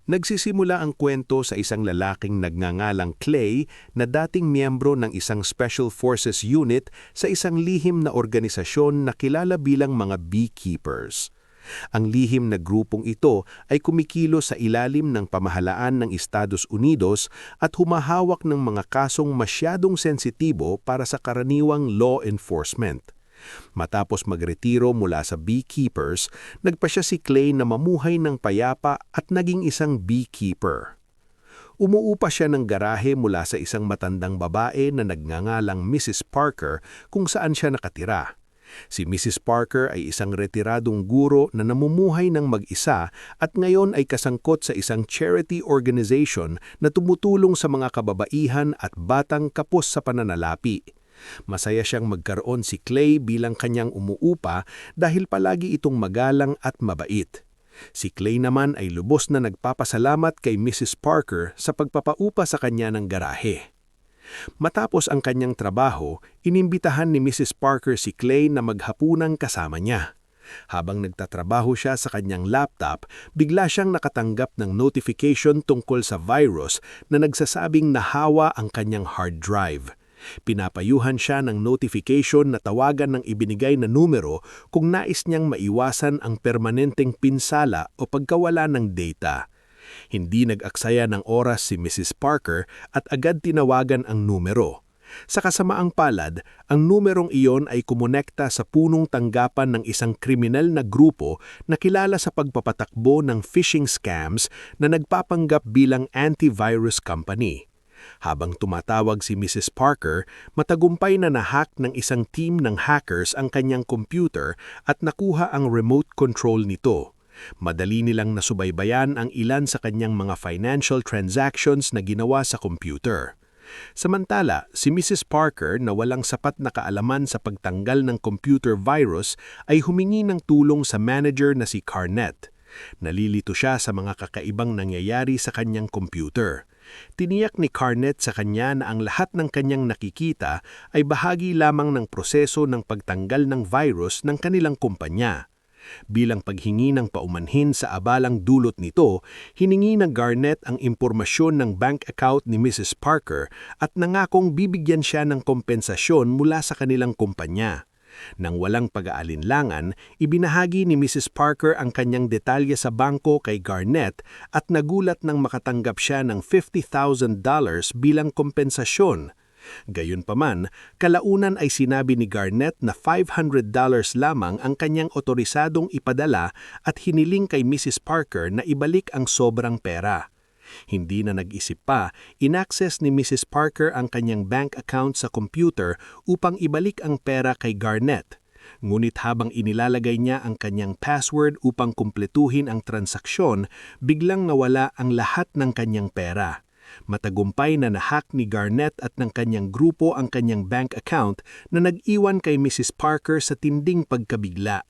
Nagsisimula ang kwento sa isang lalaking nagngangalang Clay na dating miyembro ng isang Special Forces unit sa isang lihim na organisasyon na kilala bilang mga beekeepers. Ang lihim na grupong ito ay kumikilos sa ilalim ng pamahalaan ng Estados Unidos at humahawak ng mga kasong masyadong sensitibo para sa karaniwang law enforcement. Matapos magretiro mula sa beekeepers, nagpa siya si Clay na mamuhay ng payapa at naging isang beekeeper. Umuupa siya ng garahe mula sa isang matandang babae na nagngangalang Mrs. Parker kung saan siya nakatira. Si Mrs. Parker ay isang retiradong guro na namumuhay ng mag-isa at ngayon ay kasangkot sa isang charity organization na tumutulong sa mga kababaihan at batang kapos sa pananalapi. Masaya siyang magkaroon si Clay bilang kanyang umuupa dahil palagi itong magalang at mabait. Si Clay naman ay lubos na nagpapasalamat kay Mrs. Parker sa pagpapaupa sa kanya ng garahe. Matapos ang kanyang trabaho, inimbitahan ni Mrs. Parker si Clay na maghapunan kasama niya. Habang nagtatrabaho siya sa kanyang laptop, bigla siyang nakatanggap ng notification tungkol sa virus na nagsasabing nahawa ang kanyang hard drive. Pinapayuhan siya ng notification na tawagan ng ibinigay na numero kung nais niyang maiwasan ang permanenteng pinsala o pagkawala ng data. Hindi nag-aksaya ng oras si Mrs. Parker at agad tinawagan ang numero. Sa kasamaang palad, ang numerong iyon ay kumonekta sa punong tanggapan ng isang kriminal na grupo na kilala sa pagpapatakbo ng phishing scams na nagpapanggap bilang antivirus company. Habang tumatawag si Mrs. Parker, matagumpay na nahack ng isang team ng hackers ang kanyang computer at nakuha ang remote control nito. Madali nilang nasubaybayan ang ilan sa kanyang mga financial transactions na ginawa sa computer. Samantala, si Mrs. Parker na walang sapat na kaalaman sa pagtanggal ng computer virus ay humingi ng tulong sa manager na si Carnett. Nalilito siya sa mga kakaibang nangyayari sa kanyang computer. Tiniyak ni Carnett sa kanya na ang lahat ng kanyang nakikita ay bahagi lamang ng proseso ng pagtanggal ng virus ng kanilang kumpanya. Bilang paghingi ng paumanhin sa abalang dulot nito, hiningi ng Garnett ang impormasyon ng bank account ni Mrs. Parker at nangakong bibigyan siya ng kompensasyon mula sa kanilang kumpanya. Nang walang pag-aalinlangan, ibinahagi ni Mrs. Parker ang kanyang detalye sa bangko kay Garnett at nagulat nang makatanggap siya ng $50,000 bilang kompensasyon. Gayunpaman, kalaunan ay sinabi ni Garnett na $500 lamang ang kanyang otorisadong ipadala at hiniling kay Mrs. Parker na ibalik ang sobrang pera. Hindi na nag-isip pa, inaccess ni Mrs. Parker ang kanyang bank account sa computer upang ibalik ang pera kay Garnett. Ngunit habang inilalagay niya ang kanyang password upang kumpletuhin ang transaksyon, biglang nawala ang lahat ng kanyang pera. Matagumpay na nahack ni Garnett at ng kanyang grupo ang kanyang bank account na nag-iwan kay Mrs. Parker sa tinding pagkabigla.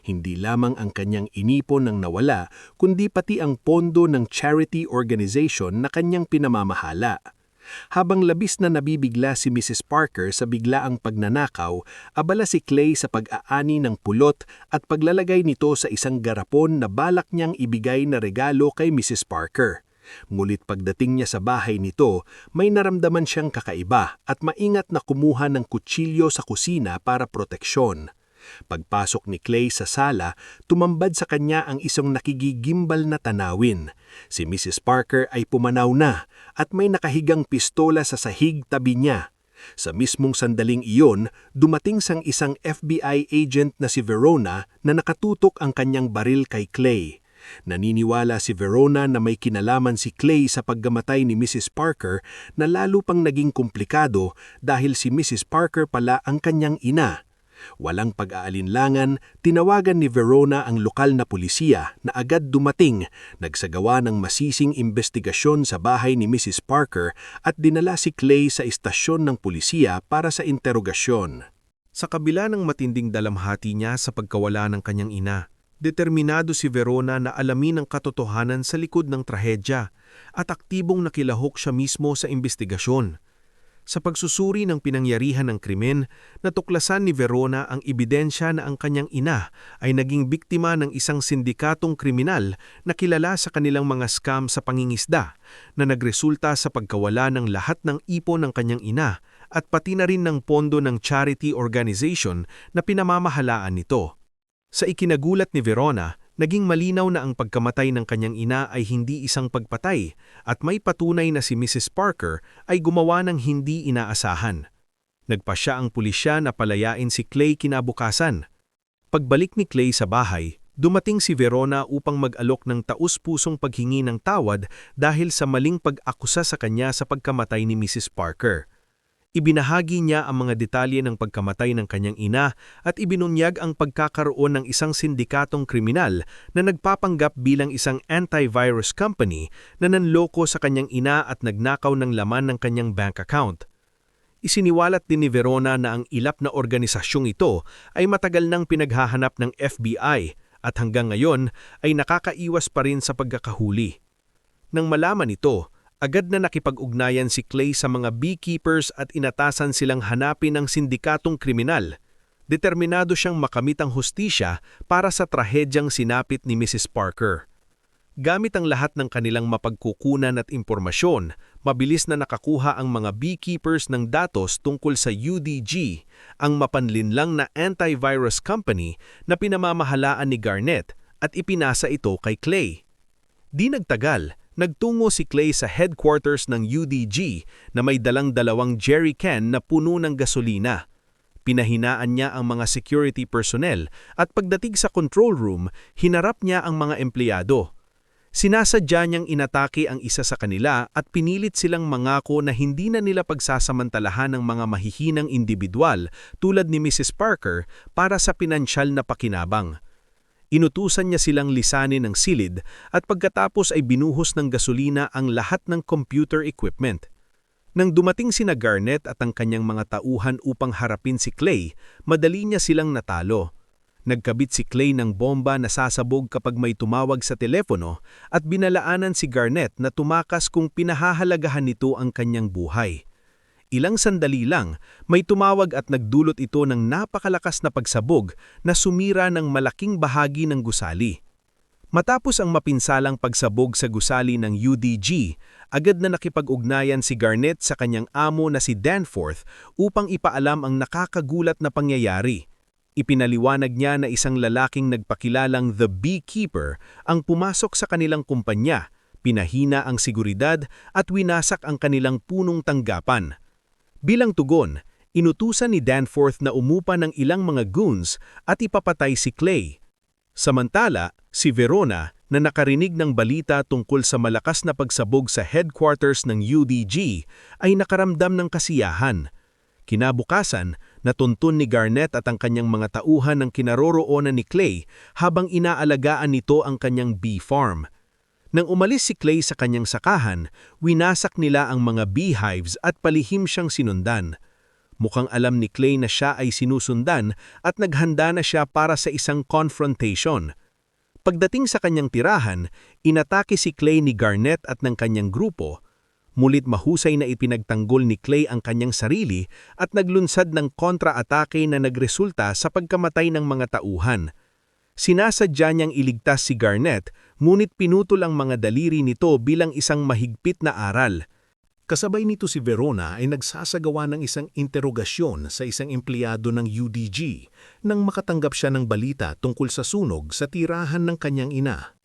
Hindi lamang ang kanyang inipon ang nawala, kundi pati ang pondo ng charity organization na kanyang pinamamahala. Habang labis na nabibigla si Mrs. Parker sa biglaang pagnanakaw, abala si Clay sa pag-aani ng pulot at paglalagay nito sa isang garapon na balak niyang ibigay na regalo kay Mrs. Parker. Ngunit pagdating niya sa bahay nito, may naramdaman siyang kakaiba at maingat na kumuha ng kutsilyo sa kusina para proteksyon. Pagpasok ni Clay sa sala, tumambad sa kanya ang isang nakigigimbal na tanawin. Si Mrs. Parker ay pumanaw na at may nakahigang pistola sa sahig tabi niya. Sa mismong sandaling iyon, dumating sang isang FBI agent na si Verona na nakatutok ang kanyang baril kay Clay. Naniniwala si Verona na may kinalaman si Clay sa paggamatay ni Mrs. Parker na lalo pang naging komplikado dahil si Mrs. Parker pala ang kanyang ina. Walang pag-aalinlangan, tinawagan ni Verona ang lokal na pulisiya na agad dumating, nagsagawa ng masising investigasyon sa bahay ni Mrs. Parker at dinala si Clay sa istasyon ng pulisiya para sa interogasyon. Sa kabila ng matinding dalamhati niya sa pagkawala ng kanyang ina, determinado si Verona na alamin ang katotohanan sa likod ng trahedya at aktibong nakilahok siya mismo sa investigasyon. Sa pagsusuri ng pinangyarihan ng krimen, natuklasan ni Verona ang ebidensya na ang kanyang ina ay naging biktima ng isang sindikatong kriminal na kilala sa kanilang mga scam sa pangingisda na nagresulta sa pagkawala ng lahat ng ipon ng kanyang ina at pati na rin ng pondo ng charity organization na pinamamahalaan nito. Sa ikinagulat ni Verona, naging malinaw na ang pagkamatay ng kanyang ina ay hindi isang pagpatay at may patunay na si Mrs. Parker ay gumawa ng hindi inaasahan. Nagpasya ang pulisya na palayain si Clay kinabukasan. Pagbalik ni Clay sa bahay, dumating si Verona upang mag-alok ng taus-pusong paghingi ng tawad dahil sa maling pag-akusa sa kanya sa pagkamatay ni Mrs. Parker. Ibinahagi niya ang mga detalye ng pagkamatay ng kanyang ina at ibinunyag ang pagkakaroon ng isang sindikatong kriminal na nagpapanggap bilang isang antivirus company na nanloko sa kanyang ina at nagnakaw ng laman ng kanyang bank account. Isiniwalat din ni Verona na ang ilap na organisasyong ito ay matagal nang pinaghahanap ng FBI at hanggang ngayon ay nakakaiwas pa rin sa pagkakahuli. Nang malaman ito, agad na nakipag-ugnayan si Clay sa mga beekeepers at inatasan silang hanapin ang sindikatong kriminal. Determinado siyang makamit ang hustisya para sa trahedyang sinapit ni Mrs. Parker. Gamit ang lahat ng kanilang mapagkukunan at impormasyon, mabilis na nakakuha ang mga beekeepers ng datos tungkol sa UDG, ang mapanlinlang na antivirus company na pinamamahalaan ni Garnett, at ipinasa ito kay Clay. Di nagtagal, nagtungo si Clay sa headquarters ng UDG na may dalang-dalawang jerrycan na puno ng gasolina. Pinahinaan niya ang mga security personnel at pagdating sa control room, hinarap niya ang mga empleyado. Sinasadya niyang inatake ang isa sa kanila at pinilit silang mangako na hindi na nila pagsasamantalahan ng mga mahihinang individual tulad ni Mrs. Parker para sa pinansyal na pakinabang. Inutusan niya silang lisanin ng silid at pagkatapos ay binuhos ng gasolina ang lahat ng computer equipment. Nang dumating sina Garnett at ang kanyang mga tauhan upang harapin si Clay, madali niya silang natalo. Nagkabit si Clay ng bomba na sasabog kapag may tumawag sa telepono at binalaanan si Garnett na tumakas kung pinahahalagahan nito ang kanyang buhay. Ilang sandali lang, may tumawag at nagdulot ito ng napakalakas na pagsabog na sumira ng malaking bahagi ng gusali. Matapos ang mapinsalang pagsabog sa gusali ng UDG, agad na nakipag-ugnayan si Garnett sa kanyang amo na si Danforth upang ipaalam ang nakakagulat na pangyayari. Ipinaliwanag niya na isang lalaking nagpakilalang The Beekeeper ang pumasok sa kanilang kumpanya, pinahina ang seguridad at winasak ang kanilang punong tanggapan. Bilang tugon, inutusan ni Danforth na umupa ng ilang mga goons at ipapatay si Clay. Samantala, si Verona na nakarinig ng balita tungkol sa malakas na pagsabog sa headquarters ng UDG ay nakaramdam ng kasiyahan. Kinabukasan, natuntun ni Garnett at ang kanyang mga tauhan ng kinaroroonan ni Clay habang inaalagaan nito ang kanyang bee farm. Nang umalis si Clay sa kanyang sakahan, winasak nila ang mga beehives at palihim siyang sinundan. Mukhang alam ni Clay na siya ay sinusundan at naghanda na siya para sa isang confrontation. Pagdating sa kanyang tirahan, inatake si Clay ni Garnett at ng kanyang grupo. Mulit mahusay na ipinagtanggol ni Clay ang kanyang sarili at naglunsad ng kontra-atake na nagresulta sa pagkamatay ng mga tauhan. Sinasadya niyang iligtas si Garnett, ngunit pinutol ang mga daliri nito bilang isang mahigpit na aral. Kasabay nito si Verona ay nagsasagawa ng isang interogasyon sa isang empleyado ng UDG nang makatanggap siya ng balita tungkol sa sunog sa tirahan ng kanyang ina.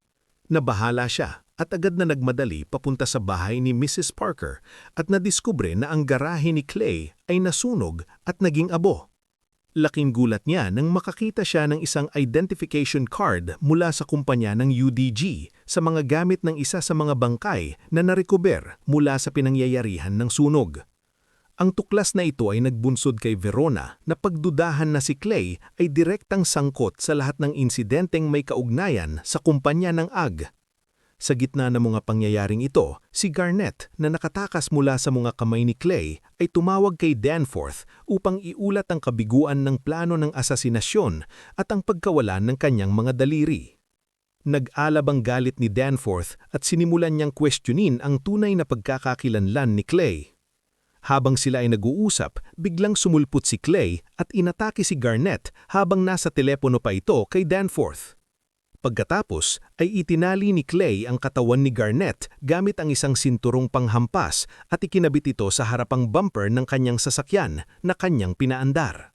Nabahala siya at agad na nagmadali papunta sa bahay ni Mrs. Parker at nadiskubre na ang garahe ni Clay ay nasunog at naging abo. Laking gulat niya nang makakita siya ng isang identification card mula sa kumpanya ng UDG sa mga gamit ng isa sa mga bangkay na narecover mula sa pinangyayarihan ng sunog. Ang tuklas na ito ay nagbunsod kay Verona na pagdudahan na si Clay ay direktang sangkot sa lahat ng insidenteng may kaugnayan sa kumpanya ng AG. Sa gitna ng mga pangyayaring ito, si Garnett na nakatakas mula sa mga kamay ni Clay ay tumawag kay Danforth upang iulat ang kabiguan ng plano ng asasinasyon at ang pagkawalan ng kanyang mga daliri. Nag-alab ang galit ni Danforth at sinimulan niyang questionin ang tunay na pagkakakilanlan ni Clay. Habang sila ay nag-uusap, biglang sumulpot si Clay at inatake si Garnett habang nasa telepono pa ito kay Danforth. Pagkatapos ay itinali ni Clay ang katawan ni Garnett gamit ang isang sinturong panghampas at ikinabit ito sa harapang bumper ng kanyang sasakyan na kanyang pinaandar.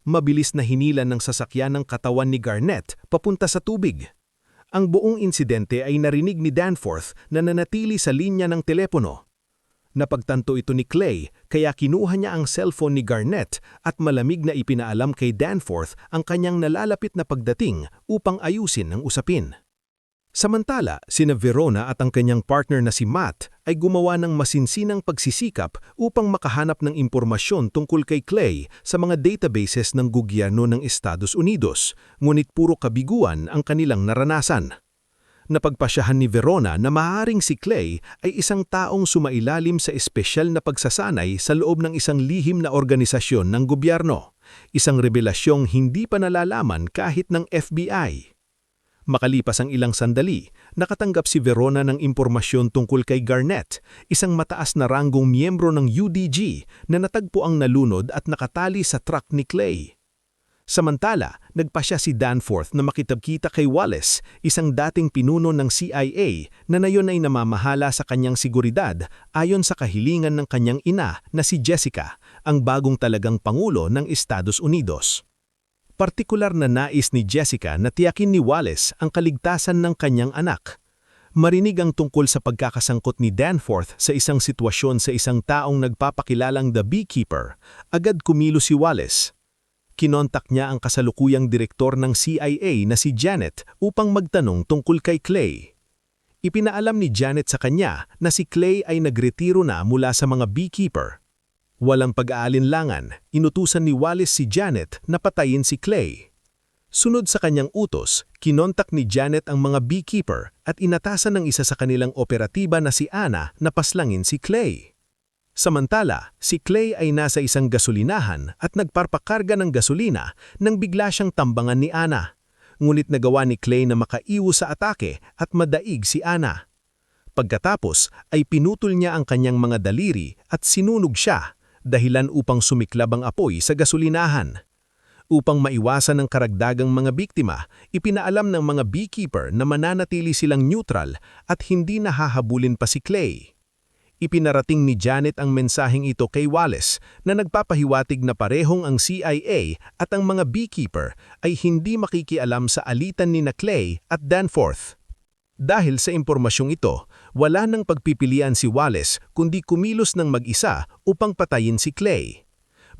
Mabilis na hinilan ng sasakyan ng katawan ni Garnett papunta sa tubig. Ang buong insidente ay narinig ni Danforth na nanatili sa linya ng telepono. Napagtanto ito ni Clay kaya kinuha niya ang cellphone ni Garnett at malamig na ipinaalam kay Danforth ang kanyang nalalapit na pagdating upang ayusin ang usapin. Samantala, sina Verona at ang kanyang partner na si Matt ay gumawa ng masinsinang pagsisikap upang makahanap ng impormasyon tungkol kay Clay sa mga databases ng gobyerno ng Estados Unidos, ngunit puro kabiguan ang kanilang naranasan. Napagpasyahan ni Verona na maaaring si Clay ay isang taong sumailalim sa espesyal na pagsasanay sa loob ng isang lihim na organisasyon ng gobyerno, isang revelasyong hindi pa nalalaman kahit ng FBI. Makalipas ang ilang sandali, nakatanggap si Verona ng impormasyon tungkol kay Garnett, isang mataas na ranggong miyembro ng UDG na natagpo ang nalunod at nakatali sa truck ni Clay. Samantala, nagpasya si Danforth na makitagkita kay Wallace, isang dating pinuno ng CIA na nayon ay namamahala sa kanyang seguridad ayon sa kahilingan ng kanyang ina na si Jessica, ang bagong talagang pangulo ng Estados Unidos. Partikular na nais ni Jessica na tiyakin ni Wallace ang kaligtasan ng kanyang anak. Marinig ang tungkol sa pagkakasangkot ni Danforth sa isang sitwasyon sa isang taong nagpapakilalang The Beekeeper, agad kumilos si Wallace. Kinontak niya ang kasalukuyang direktor ng CIA na si Janet upang magtanong tungkol kay Clay. Ipinaalam ni Janet sa kanya na si Clay ay nagretiro na mula sa mga beekeeper. Walang pag-aalinlangan, inutusan ni Wallace si Janet na patayin si Clay. Sunod sa kanyang utos, kinontak ni Janet ang mga beekeeper at inatasan ng isa sa kanilang operatiba na si Anna na paslangin si Clay. Samantala, si Clay ay nasa isang gasolinahan at nagparpakarga ng gasolina nang bigla siyang tambangan ni Anna. Ngunit nagawa ni Clay na makaiwas sa atake at madaig si Anna. Pagkatapos ay pinutol niya ang kanyang mga daliri at sinunog siya, dahilan upang sumiklab ang apoy sa gasolinahan. Upang maiwasan ang karagdagang mga biktima, ipinaalam ng mga beekeeper na mananatili silang neutral at hindi nahahabulin pa si Clay. Ipinarating ni Janet ang mensaheng ito kay Wallace na nagpapahiwatig na parehong ang CIA at ang mga beekeeper ay hindi makikialam sa alitan ni Clay at Danforth. Dahil sa impormasyong ito, wala nang pagpipilian si Wallace kundi kumilos ng mag-isa upang patayin si Clay.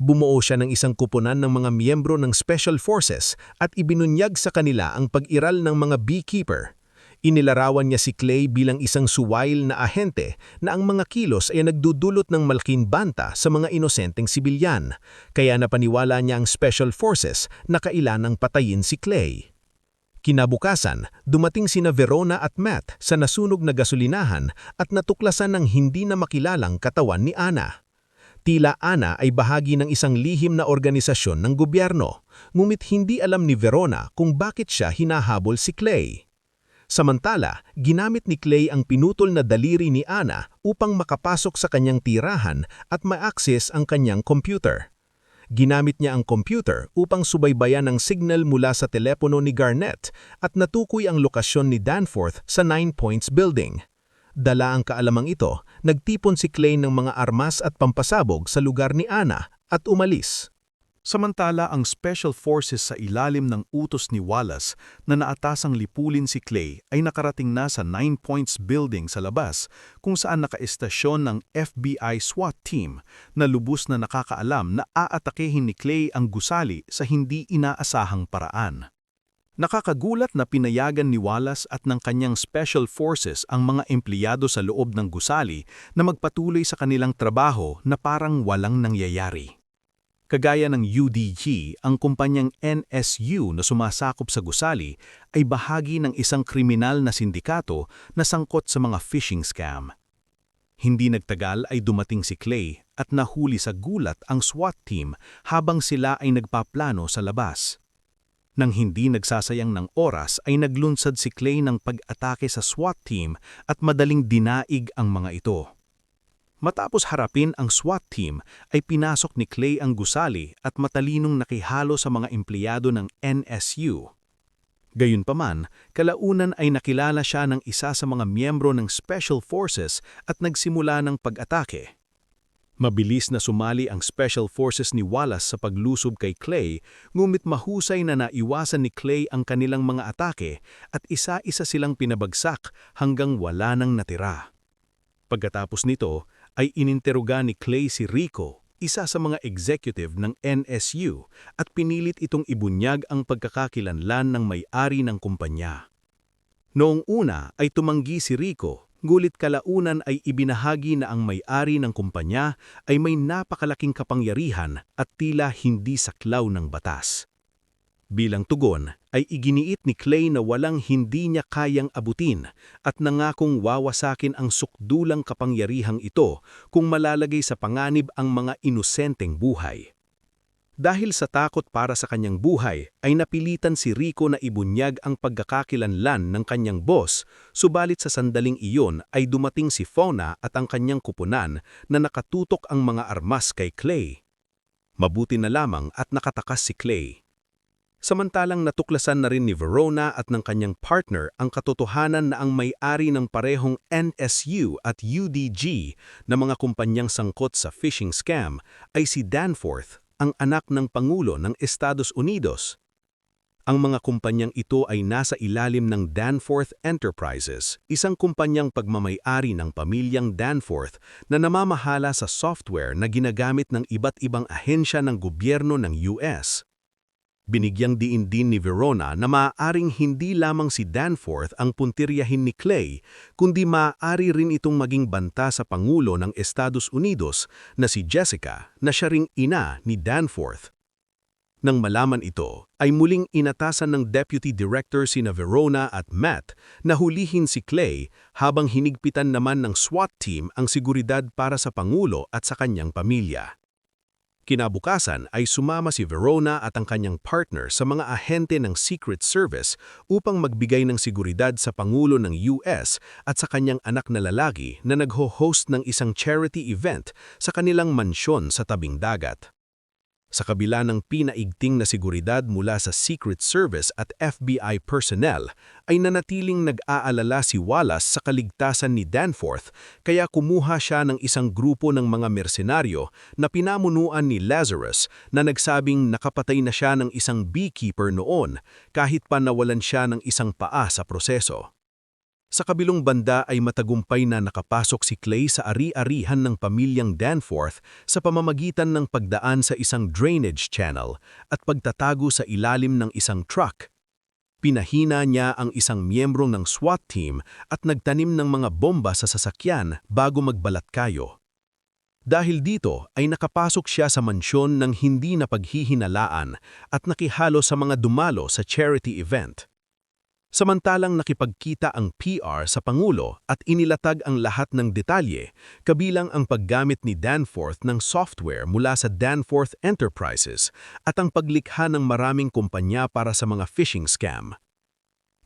Bumuo siya ng isang kuponan ng mga miyembro ng Special Forces at ibinunyag sa kanila ang pag-iral ng mga beekeeper. Inilarawan niya si Clay bilang isang suwail na ahente na ang mga kilos ay nagdudulot ng malaking banta sa mga inosenteng sibilyan, kaya napaniwala niya ang Special Forces na kailanang patayin si Clay. Kinabukasan, dumating sina Verona at Matt sa nasunog na gasolinahan at natuklasan ng hindi na makilalang katawan ni Anna. Tila Anna ay bahagi ng isang lihim na organisasyon ng gobyerno, ngunit hindi alam ni Verona kung bakit siya hinahabol si Clay. Samantala, ginamit ni Clay ang pinutol na daliri ni Anna upang makapasok sa kanyang tirahan at ma-access ang kanyang computer. Ginamit niya ang computer upang subaybayan ang signal mula sa telepono ni Garnett at natukoy ang lokasyon ni Danforth sa 9 Points Building. Dala ang kaalamang ito, nagtipon si Clay ng mga armas at pampasabog sa lugar ni Anna at umalis. Samantala ang Special Forces sa ilalim ng utos ni Wallace na naatasang lipulin si Clay ay nakarating na sa 9 Points Building sa labas kung saan nakaestasyon ng FBI SWAT team na lubos na nakakaalam na aatakehin ni Clay ang gusali sa hindi inaasahang paraan. Nakakagulat na pinayagan ni Wallace at ng kanyang Special Forces ang mga empleyado sa loob ng gusali na magpatuloy sa kanilang trabaho na parang walang nangyayari. Kagaya ng UDG, ang kumpanyang NSU na sumasakop sa gusali ay bahagi ng isang kriminal na sindikato na sangkot sa mga phishing scam. Hindi nagtagal ay dumating si Clay at nahuli sa gulat ang SWAT team habang sila ay nagpaplano sa labas. Nang hindi nagsasayang ng oras ay naglunsad si Clay ng pag-atake sa SWAT team at madaling dinaig ang mga ito. Matapos harapin ang SWAT team, ay pinasok ni Clay ang gusali at matalinong nakihalo sa mga empleyado ng NSU. Gayunpaman, kalaunan ay nakilala siya ng isa sa mga miyembro ng Special Forces at nagsimula ng pag-atake. Mabilis na sumali ang Special Forces ni Wallace sa paglusob kay Clay, ngunit mahusay na naiwasan ni Clay ang kanilang mga atake at isa-isa silang pinabagsak hanggang wala nang natira. Pagkatapos nito, ay ininteroga ni Clay si Rico, isa sa mga executive ng NSU, at pinilit itong ibunyag ang pagkakakilanlan ng may-ari ng kumpanya. Noong una ay tumanggi si Rico, ngulit kalaunan ay ibinahagi na ang may-ari ng kumpanya ay may napakalaking kapangyarihan at tila hindi saklaw ng batas. Bilang tugon, ay iginiit ni Clay na walang hindi niya kayang abutin at nangakong wawasakin ang sukdulang kapangyarihang ito kung malalagay sa panganib ang mga inosenteng buhay. Dahil sa takot para sa kanyang buhay, ay napilitan si Rico na ibunyag ang pagkakakilanlan ng kanyang boss, subalit sa sandaling iyon ay dumating si Fauna at ang kanyang kupunan na nakatutok ang mga armas kay Clay. Mabuti na lamang at nakatakas si Clay. Samantalang natuklasan na rin ni Verona at ng kanyang partner ang katotohanan na ang may-ari ng parehong NSU at UDG na mga kumpanyang sangkot sa phishing scam ay si Danforth, ang anak ng Pangulo ng Estados Unidos. Ang mga kumpanyang ito ay nasa ilalim ng Danforth Enterprises, isang kumpanyang pagmamay-ari ng pamilyang Danforth na namamahala sa software na ginagamit ng iba't ibang ahensya ng gobyerno ng US. Binigyang diin din ni Verona na maaaring hindi lamang si Danforth ang puntiryahin ni Clay, kundi maaari rin itong maging banta sa Pangulo ng Estados Unidos na si Jessica na siya ring ina ni Danforth. Nang malaman ito, ay muling inatasan ng Deputy Director sina Verona at Matt na hulihin si Clay habang hinigpitan naman ng SWAT team ang seguridad para sa Pangulo at sa kanyang pamilya. Kinabukasan ay sumama si Verona at ang kanyang partner sa mga ahente ng Secret Service upang magbigay ng seguridad sa Pangulo ng US at sa kanyang anak na lalaki na nagho-host ng isang charity event sa kanilang mansyon sa tabing dagat. Sa kabila ng pinaigting na seguridad mula sa Secret Service at FBI personnel, ay nanatiling nag-aalala si Wallace sa kaligtasan ni Danforth kaya kumuha siya ng isang grupo ng mga mersenaryo na pinamunuan ni Lazarus na nagsabing nakapatay na siya ng isang beekeeper noon kahit pa nawalan siya ng isang paa sa proseso. Sa kabilong banda ay matagumpay na nakapasok si Clay sa ari-arihan ng pamilyang Danforth sa pamamagitan ng pagdaan sa isang drainage channel at pagtatago sa ilalim ng isang truck. Pinahina niya ang isang miyembro ng SWAT team at nagtanim ng mga bomba sa sasakyan bago magbalatkayo. Dahil dito ay nakapasok siya sa mansyon ng hindi napaghihinalaan at nakihalo sa mga dumalo sa charity event. Samantalang nakipagkita ang PR sa Pangulo at inilatag ang lahat ng detalye, kabilang ang paggamit ni Danforth ng software mula sa Danforth Enterprises at ang paglikha ng maraming kumpanya para sa mga phishing scam.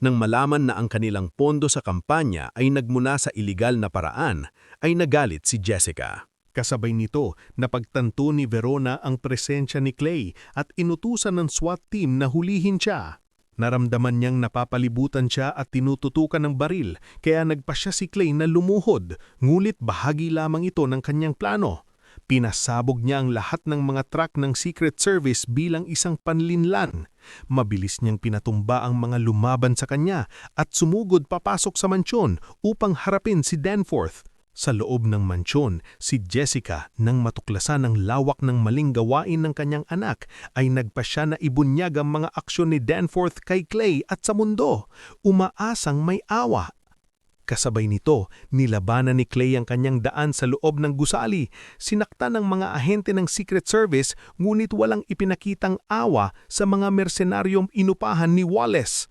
Nang malaman na ang kanilang pondo sa kampanya ay nagmula sa iligal na paraan, ay nagalit si Jessica. Kasabay nito, napagtanto ni Verona ang presensya ni Clay at inutusan ng SWAT team na hulihin siya. Naramdaman niyang napapalibutan siya at tinututukan ng baril, kaya nagpasya si Clay na lumuhod, ngulit bahagi lamang ito ng kanyang plano. Pinasabog niya ang lahat ng mga truck ng Secret Service bilang isang panlinlan. Mabilis niyang pinatumba ang mga lumaban sa kanya at sumugod papasok sa mansyon upang harapin si Danforth. Sa loob ng mansyon, si Jessica, nang matuklasan ang lawak ng maling gawain ng kanyang anak, ay nagpasya na ibunyag ang mga aksyon ni Danforth kay Clay at sa mundo, umaasang may awa. Kasabay nito, nilabanan ni Clay ang kanyang daan sa loob ng gusali, sinaktan ng mga ahente ng Secret Service ngunit walang ipinakitang awa sa mga mersenaryong inupahan ni Wallace.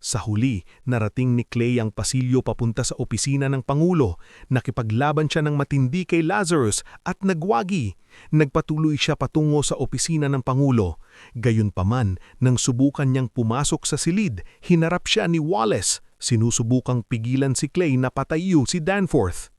Sa huli, narating ni Clay ang pasilyo papunta sa opisina ng Pangulo. Nakipaglaban siya ng matindi kay Lazarus at nagwagi. Nagpatuloy siya patungo sa opisina ng Pangulo. Gayunpaman, nang subukan niyang pumasok sa silid, hinarap siya ni Wallace. Sinusubukang pigilan si Clay na patayo si Danforth.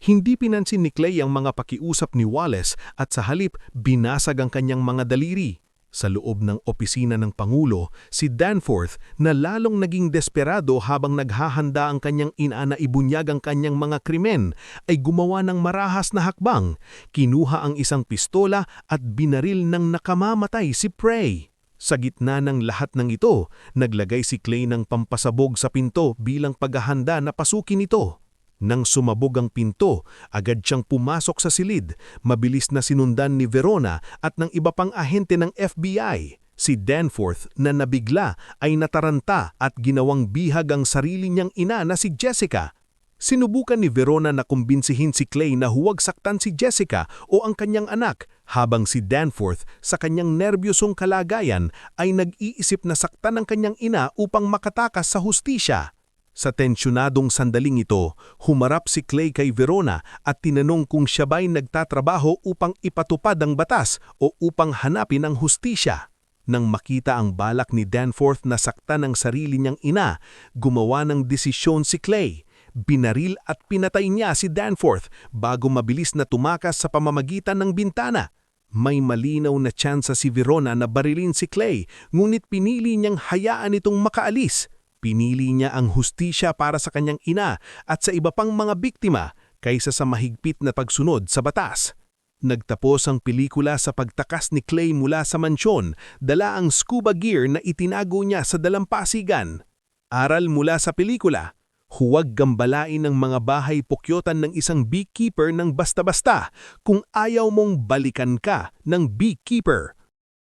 Hindi pinansin ni Clay ang mga pakiusap ni Wallace at sa halip binasag ang kanyang mga daliri. Sa loob ng opisina ng Pangulo, si Danforth na lalong naging desperado habang naghahanda ang kanyang ina na ibunyag ang kanyang mga krimen ay gumawa ng marahas na hakbang. Kinuha ang isang pistola at binaril ng nakamamatay si Prey. Sa gitna ng lahat ng ito, naglagay si Clay ng pampasabog sa pinto bilang paghahanda na pasukin ito. Nang sumabog ang pinto, agad siyang pumasok sa silid, mabilis na sinundan ni Verona at ng iba pang ahente ng FBI. Si Danforth na nabigla ay nataranta at ginawang bihag ang sarili niyang ina na si Jessica. Sinubukan ni Verona na kumbinsihin si Clay na huwag saktan si Jessica o ang kanyang anak, habang si Danforth sa kanyang nerbyosong kalagayan ay nag-iisip na saktan ang kanyang ina upang makatakas sa hustisya. Sa tensyonadong sandaling ito, humarap si Clay kay Verona at tinanong kung siya ba'y nagtatrabaho upang ipatupad ang batas o upang hanapin ang hustisya. Nang makita ang balak ni Danforth na saktan ang sarili niyang ina, gumawa ng desisyon si Clay. Binaril at pinatay niya si Danforth bago mabilis na tumakas sa pamamagitan ng bintana. May malinaw na tsansa si Verona na barilin si Clay, ngunit pinili niyang hayaan itong makaalis. Pinili niya ang hustisya para sa kanyang ina at sa iba pang mga biktima kaysa sa mahigpit na pagsunod sa batas. Nagtapos ang pelikula sa pagtakas ni Clay mula sa mansyon, dala ang scuba gear na itinago niya sa dalampasigan. Aral mula sa pelikula, huwag gambalain ang mga bahay pukyotan ng isang beekeeper ng basta-basta kung ayaw mong balikan ka ng beekeeper.